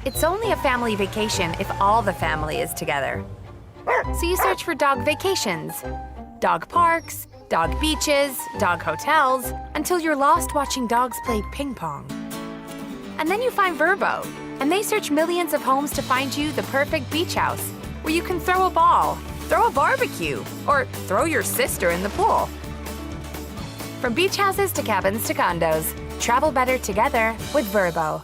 It's only a family vacation if all the family is together. So you search for dog vacations, dog parks, dog beaches, dog hotels, until you're lost watching dogs play ping pong. And then you find Vrbo, and they search millions of homes to find you the perfect beach house, where you can throw a ball, throw a barbecue, or throw your sister in the pool. From beach houses to cabins to condos, travel better together with Vrbo.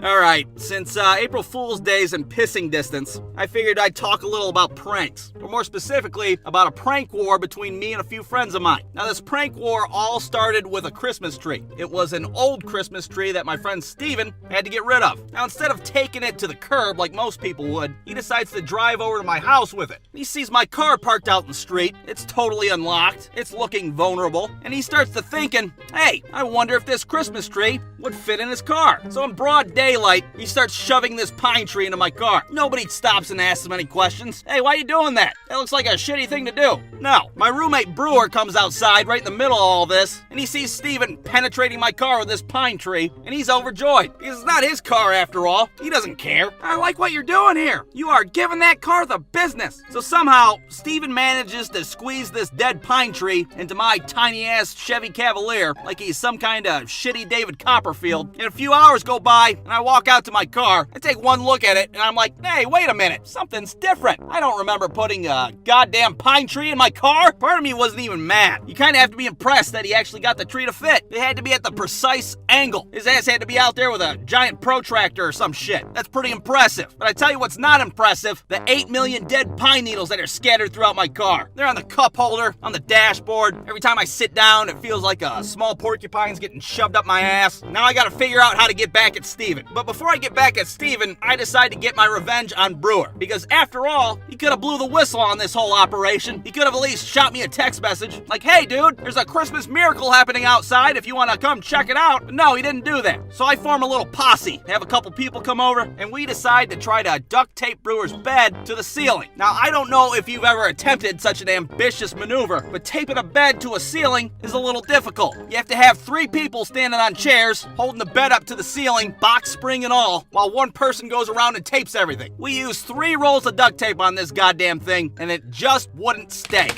Alright, since April Fool's Day is in pissing distance, I figured I'd talk a little about pranks, or more specifically, about a prank war between me and a few friends of mine. Now, this prank war all started with a Christmas tree. It was an old Christmas tree that my friend Steven had to get rid of. Now, instead of taking it to the curb like most people would, he decides to drive over to my house with it. He sees my car parked out in the street, it's totally unlocked, it's looking vulnerable, and he starts to thinking, hey, I wonder if this Christmas tree would fit in his car. So in broad daylight, he starts shoving this pine tree into my car. Nobody stops and asks him any questions. Hey, why are you doing that? That looks like a shitty thing to do. No, my roommate Brewer comes outside right in the middle of all this, and he sees Steven penetrating my car with this pine tree, and he's overjoyed. Because it's not his car after all. He doesn't care. I like what you're doing here. You are giving that car the business. So somehow, Steven manages to squeeze this dead pine tree into my tiny-ass Chevy Cavalier like he's some kind of shitty David Copperfield. And a few hours go by, and I walk out to my car. I take one look at it, and I'm like, hey, wait a minute. Something's different. I don't remember putting a goddamn pine tree in my car. Part of me wasn't even mad. You kind of have to be impressed that he actually got the tree to fit. It had to be at the precise angle. His ass had to be out there with a giant protractor or some shit. That's pretty impressive. But I tell you what's not impressive, the 8 million dead pine needles that are scattered throughout my car. They're on the cup holder, on the dashboard. Every time I sit down, it feels like a small porcupine's getting shoved up my ass. Now I gotta figure out how to get back at Steven. But before I get back at Steven, I decide to get my revenge on Brewer. Because after all, he could have blew the whistle on this whole operation. He could have at least shot me a text message like, hey dude, there's a Christmas miracle happening outside if you want to come check it out. But no, he didn't do that. So I form a little posse, have a couple people come over, and we decide to try to duct tape Brewer's bed to the ceiling. Now, I don't know if you've ever attempted such an ambitious maneuver, but taping a bed to a ceiling is a little difficult. You have to have 3 people standing on chairs, holding the bed up to the ceiling, box spring and all, while one person goes around and tapes everything. We used 3 rolls of duct tape on this goddamn thing, and it just wouldn't stay.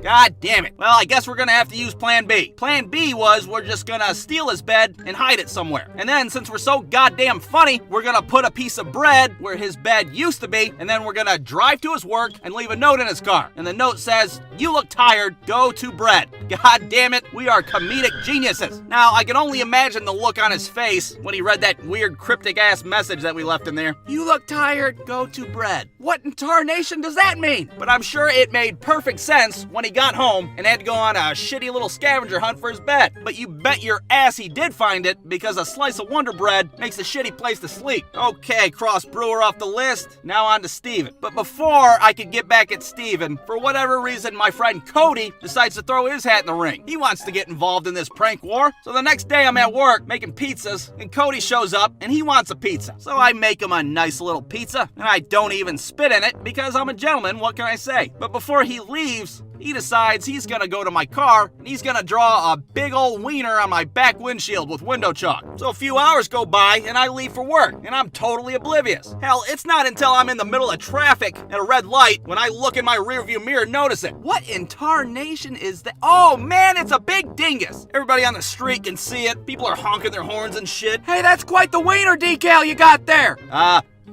God damn it. Well, I guess we're gonna have to use plan B. Plan B was we're just gonna steal his bed and hide it somewhere. And then, since we're so goddamn funny, we're gonna put a piece of bread where his bed used to be, and then we're gonna drive to his work and leave a note in his car. And the note says, you look tired, go to bread. God damn it, we are comedic geniuses. Now, I can only imagine the look on his face when he read that weird cryptic-ass message that we left in there. You look tired, go to bread. What in tarnation does that mean? But I'm sure it made perfect sense when he got home and had to go on a shitty little scavenger hunt for his bed. But you bet your ass he did find it, because a slice of Wonder Bread makes a shitty place to sleep. Okay, cross Brewer off the list, now on to Steven. But before I could get back at Steven, for whatever reason, my friend Cody decides to throw his hat in the ring. He wants to get involved in this prank war. So the next day I'm at work making pizzas, and Cody shows up and he wants a pizza. So I make him a nice little pizza, and I don't even spit in it because I'm a gentleman, what can I say? But before he leaves, he decides he's gonna go to my car and he's gonna draw a big old wiener on my back windshield with window chalk. So a few hours go by and I leave for work and I'm totally oblivious. Hell, it's not until I'm in the middle of traffic at a red light when I look in my rearview mirror and notice it. What in tarnation is that? Oh man, it's a big dingus. Everybody on the street can see it. People are honking their horns and shit. Hey, that's quite the wiener decal you got there.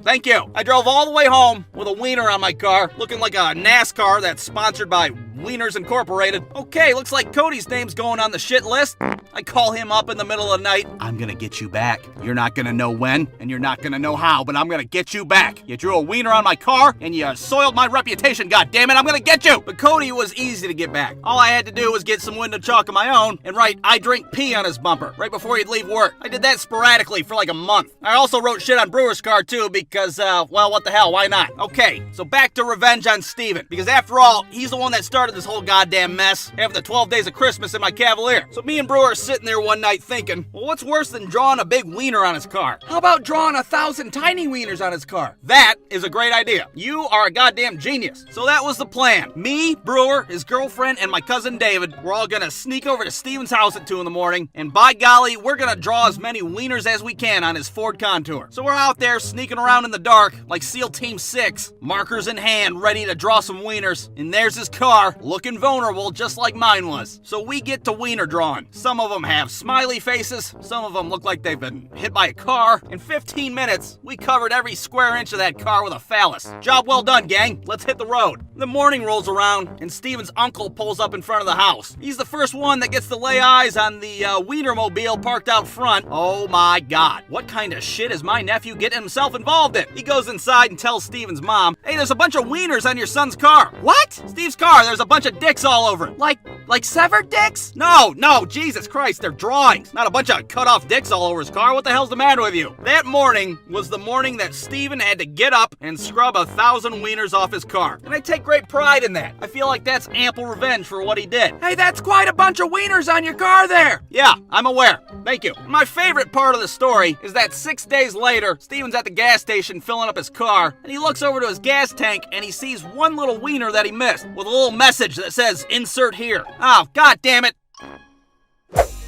Thank you. I drove all the way home with a wiener on my car, looking like a NASCAR that's sponsored by Wieners Incorporated. Okay, looks like Cody's name's going on the shit list. I call him up in the middle of the night. I'm gonna get you back. You're not gonna know when, and you're not gonna know how, but I'm gonna get you back. You drew a wiener on my car, and you soiled my reputation, goddammit, I'm gonna get you! But Cody was easy to get back. All I had to do was get some window chalk of my own and write, I drink pee on his bumper, right before he'd leave work. I did that sporadically for like a month. I also wrote shit on Brewer's car too, because, well, what the hell, why not? Okay, so back to revenge on Steven, because after all, he's the one that started started this whole goddamn mess, having the 12 Days of Christmas in my Cavalier. So me and Brewer are sitting there one night thinking, well, what's worse than drawing a big wiener on his car? How about drawing 1,000 tiny wieners on his car? That is a great idea. You are a goddamn genius. So that was the plan. Me, Brewer, his girlfriend, and my cousin David, we're all gonna sneak over to Steven's house at 2 in the morning, and by golly, we're gonna draw as many wieners as we can on his Ford Contour. So we're out there sneaking around in the dark, like SEAL Team 6, markers in hand, ready to draw some wieners, and there's his car, looking vulnerable just like mine was. So we get to wiener drawing. Some of them have smiley faces, some of them look like they've been hit by a car. In 15 minutes, we covered every square inch of that car with a phallus. Job well done, gang. Let's hit the road. The morning rolls around, and Steven's uncle pulls up in front of the house. He's the first one that gets to lay eyes on the Wienermobile parked out front. Oh my God, what kind of shit is my nephew getting himself involved in? He goes inside and tells Steven's mom, hey, there's a bunch of wieners on your son's car. What? Steve's car, there's a bunch of dicks all over it. Like severed dicks? No, Jesus Christ, they're drawings. Not a bunch of cut off dicks all over his car. What the hell's the matter with you? That morning was the morning that Steven had to get up and scrub 1,000 wieners off his car. And I take great pride in that. I feel like that's ample revenge for what he did. Hey, that's quite a bunch of wieners on your car there. Yeah, I'm aware. Thank you. My favorite part of the story is that 6 days later, Steven's at the gas station filling up his car, and he looks over to his gas tank and he sees one little wiener that he missed with a little message that says, insert here. Oh, God damn it.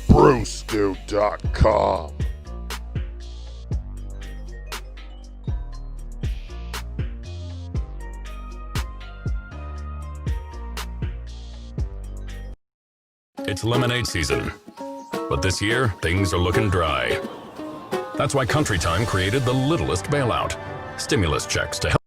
Brewstew.com. It's lemonade season, but this year, things are looking dry. That's why Country Time created the littlest bailout, stimulus checks to help.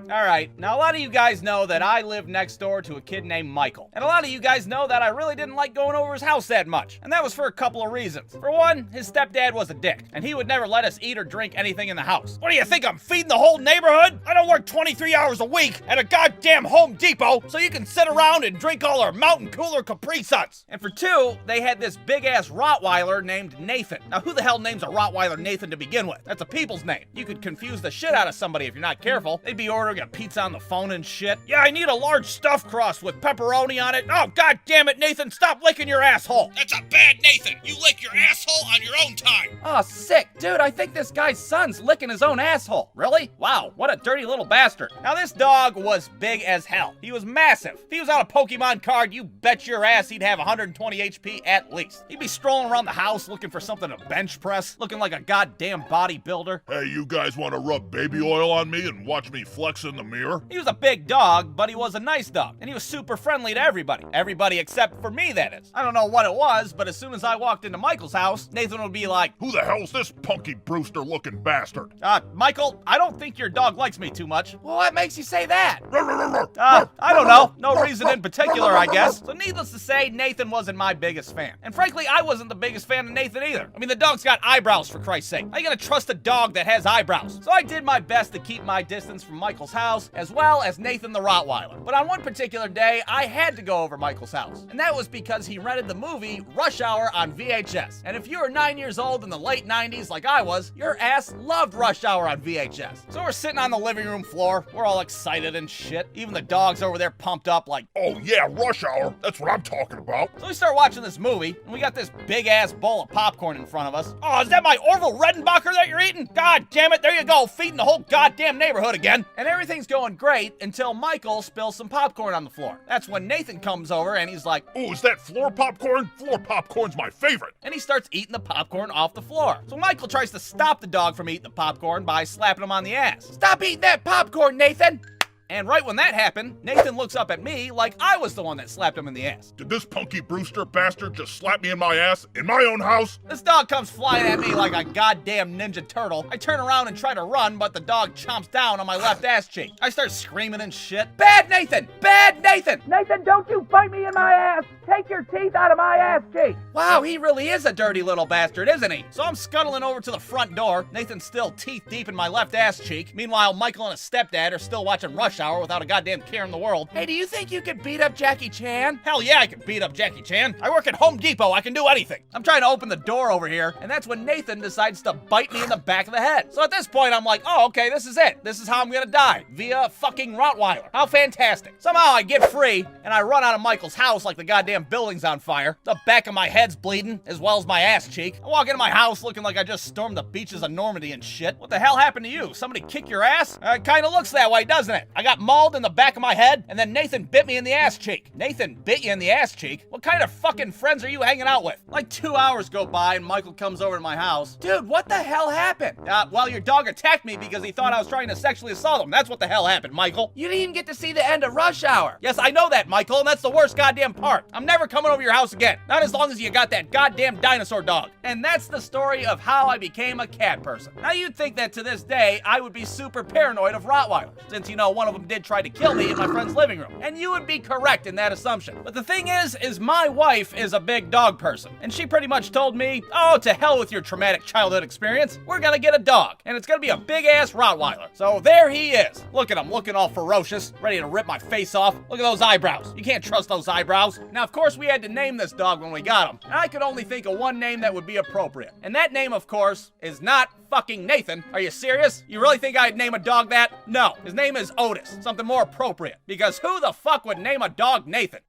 All right, now a lot of you guys know that I live next door to a kid named Michael. And a lot of you guys know that I really didn't like going over his house that much. And that was for a couple of reasons. For one, his stepdad was a dick, and he would never let us eat or drink anything in the house. What do you think, I'm feeding the whole neighborhood? I don't work 23 hours a week at a goddamn Home Depot so you can sit around and drink all our Mountain Cooler Capri Suns. And for two, they had this big-ass Rottweiler named Nathan. Now, who the hell names a Rottweiler Nathan to begin with? That's a people's name. You could confuse the shit out of somebody if you're not careful. They'd be ordering a pizza on the phone and shit. Yeah, I need a large stuffed crust with pepperoni on it. Oh, God damn it, Nathan, stop licking your asshole. That's a bad Nathan. You lick your asshole on your own time. Oh, sick. Dude, I think this guy's son's licking his own asshole. Really? Wow, what a dirty little bastard. Now, this dog was big as hell. He was massive. If he was on a Pokemon card, you bet your ass he'd have 120 HP at least. He'd be strolling around the house looking for something to bench press, looking like a goddamn bodybuilder. Hey, you guys want to rub baby oil on me and watch me flex in the mirror? He was a big dog, but he was a nice dog, and he was super friendly to everybody. Everybody except for me, that is. I don't know what it was, but as soon as I walked into Michael's house, Nathan would be like, Who the hell's this punky Brewster-looking bastard? Michael, I don't think your dog likes me too much. Well, what makes you say that? I I don't know. No reason in particular, I guess. So needless to say, Nathan wasn't my biggest fan. And frankly, I wasn't the biggest fan of Nathan either. I mean, the dog's got eyebrows, for Christ's sake. How are you gonna trust a dog that has eyebrows? So I did my best to keep my distance from Michael's house, as well as Nathan the Rottweiler. But on one particular day, I had to go over Michael's house. And that was because he rented the movie Rush Hour on VHS. And if you were 9 years old in the late 90s like I was, your ass loved Rush Hour on VHS. So we're sitting on the living room floor. We're all excited and shit. Even the dog's over there pumped up like, Oh yeah, Rush Hour. That's what I'm talking about. So we start watching this movie, and we got this big-ass bowl of popcorn in front of us. Oh, is that my Orville Redenbacher that you're eating? God damn it, there you go, feeding the whole goddamn neighborhood again. And everything's going great until Michael spills some popcorn on the floor. That's when Nathan comes over, and he's like, Ooh, is that floor popcorn? Floor popcorn's my favorite. and he starts eating the popcorn off the floor. So Michael tries to stop the dog from eating the popcorn by slapping him on the ass. Stop eating that popcorn, Nathan! And right when that happened, Nathan looks up at me like I was the one that slapped him in the ass. Did this punky Brewster bastard just slap me in my ass in my own house? This dog comes flying at me like a goddamn ninja turtle. I turn around and try to run, but the dog chomps down on my left ass cheek. I start screaming and shit. Bad Nathan! Bad Nathan! Nathan, don't you bite me in my ass! Take your teeth out of my ass cheek! Wow, he really is a dirty little bastard, isn't he? So I'm scuttling over to the front door. Nathan's still teeth deep in my left ass cheek. Meanwhile, Michael and his stepdad are still watching Rush rush hour without a goddamn care in the world. Hey, do you think you could beat up Jackie Chan? Hell yeah, I can beat up Jackie Chan. I work at Home Depot, I can do anything. I'm trying to open the door over here, and that's when Nathan decides to bite me in the back of the head. So at this point, I'm like, oh, okay, this is it. This is how I'm gonna die, via a fucking Rottweiler. How fantastic. Somehow I get free, and I run out of Michael's house like the goddamn building's on fire. The back of my head's bleeding, as well as my ass cheek. I walk into my house looking like I just stormed the beaches of Normandy and shit. What the hell happened to you? Somebody kick your ass? It kinda looks that way, doesn't it? I got mauled in the back of my head, and then Nathan bit me in the ass cheek. Nathan bit you in the ass cheek? What kind of fucking friends are you hanging out with? Like 2 hours go by, and Michael comes over to my house. Dude, what the hell happened? Well, your dog attacked me because he thought I was trying to sexually assault him. That's what the hell happened, Michael. You didn't even get to see the end of Rush Hour. Yes, I know that, Michael, and that's the worst goddamn part. I'm never coming over your house again. Not as long as you got that goddamn dinosaur dog. And that's the story of how I became a cat person. Now, you'd think that to this day, I would be super paranoid of Rottweilers, since, one of them did try to kill me in my friend's living room. And you would be correct in that assumption. But the thing is my wife is a big dog person. And she pretty much told me, oh, to hell with your traumatic childhood experience. We're gonna get a dog. And it's gonna be a big-ass Rottweiler. So there he is. Look at him, looking all ferocious, ready to rip my face off. Look at those eyebrows. You can't trust those eyebrows. Now, of course, we had to name this dog when we got him. And I could only think of one name that would be appropriate. And that name, of course, is not fucking Nathan. Are you serious? You really think I'd name a dog that? No. His name is Otis. Something more appropriate. Because who the fuck would name a dog Nathan?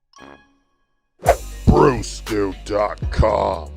Brewstew.com.